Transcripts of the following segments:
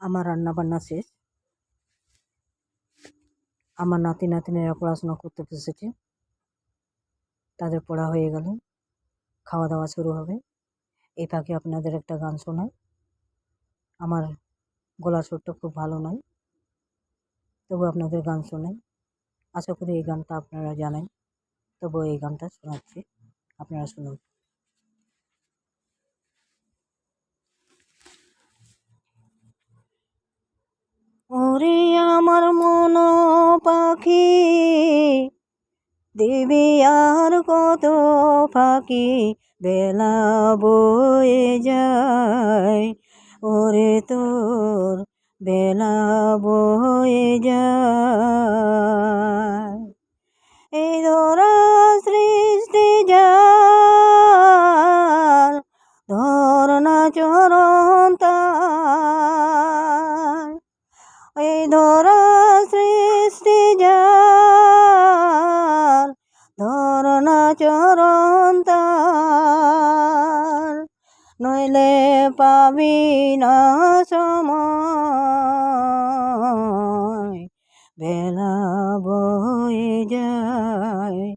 আমার রান্না বান্না শেষ। আমার নাতি নাতনিরা পড়াশোনা করতে বসেছে, তাদের পড়া হয়ে গেলে খাওয়া দাওয়া শুরু হবে। এই ফাঁকে আপনাদের একটা গান শোনাই। আমার গলার সুরটা খুব ভালো নয়, তবু আপনাদের গান শোনাই। আশা করি এই গানটা আপনারা জানেন, তবু এই গানটা শোনাচ্ছি, আপনারা শুনুন। ওরে আমার মন পাখি, দিবি আর কত ফাঁকি, বেলা বয়ে যায়। ওরে তোর বেলা বয়ে যায়। এই ধরা সৃষ্টি যার, ধর না চরণ তার। এই ধরা সৃষ্টি যার, ধর না চরণ তার। নইলে পাবি না সময়, বেলা বয়ে যায়।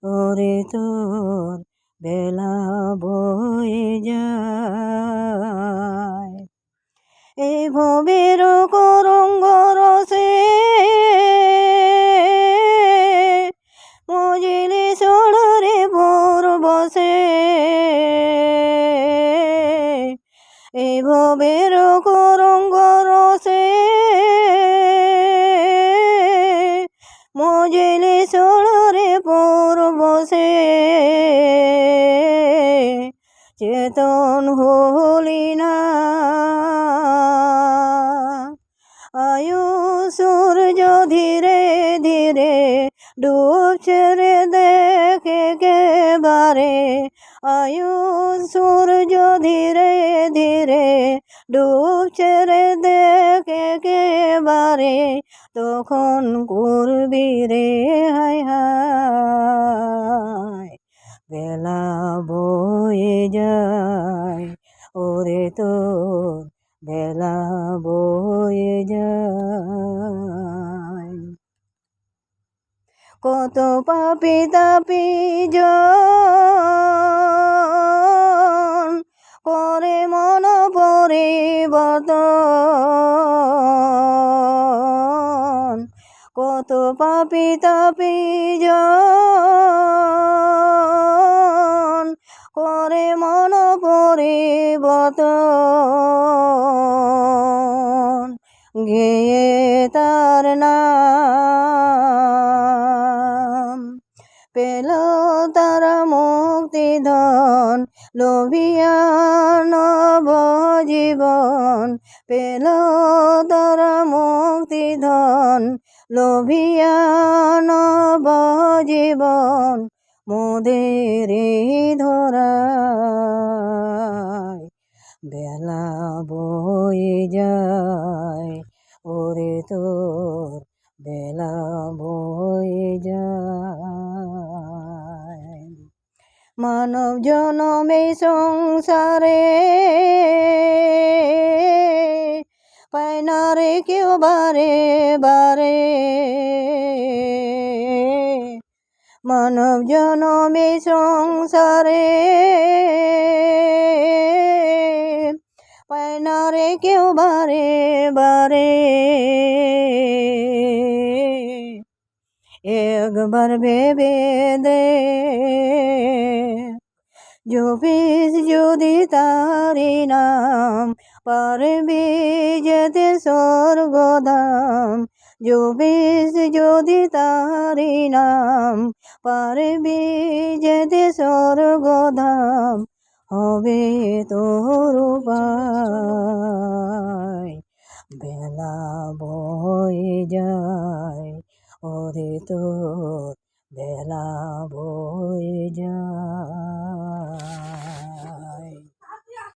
ওরে তোর বেলা বয়ে যায়। এই ভবের করঙ্গ রসে মজিলি সড়রে ভোর বসে। এই ভবের করঙ্গ রসে মজিলি সড়রে ভোর বসে। চেতন হলি না, আয়ু সূর্য ধীরে ধীরে ডুবছে রে দেখে কেবারে। আয়ু সূর্য ধীরে ধীরে ডুবছে রে দেখে কেবারে। তখন করবি রে হায় হায়, বেলা বয়ে যায়। ওরে তোর বেলা বয়ে যায়। কত পাপি তাপি জন করে মন পরিবর্তন। কত পাপি তাপি জন করে মন পরিবর্তন। গেয়ে তার নাম পেল তারা মুক্তিধন, লোভিয়া নবজীবন। পেল তারা মুক্তিধন, লোভিয়া নবজীবন। মোদের ধরায় বেলা বয়ে যায়। ওরে তোর বেলা বয়ে যায়। মানব জনমে সংসারে পায় না রে কেউ বারে বারে। মানব জনমে সংসারে পায় না রে কেউ বারে বারে। একবার ভেবে দে, জপিস যদি তারি নাম, পারবি যেতে স্বর্গধাম। জপিস যদি তারি নাম, পারবি যেতে স্বর্গধাম। হবে তোর উপায়, বেলা বয়ে যায়। ওরে তোর বেলা বয়ে যায়।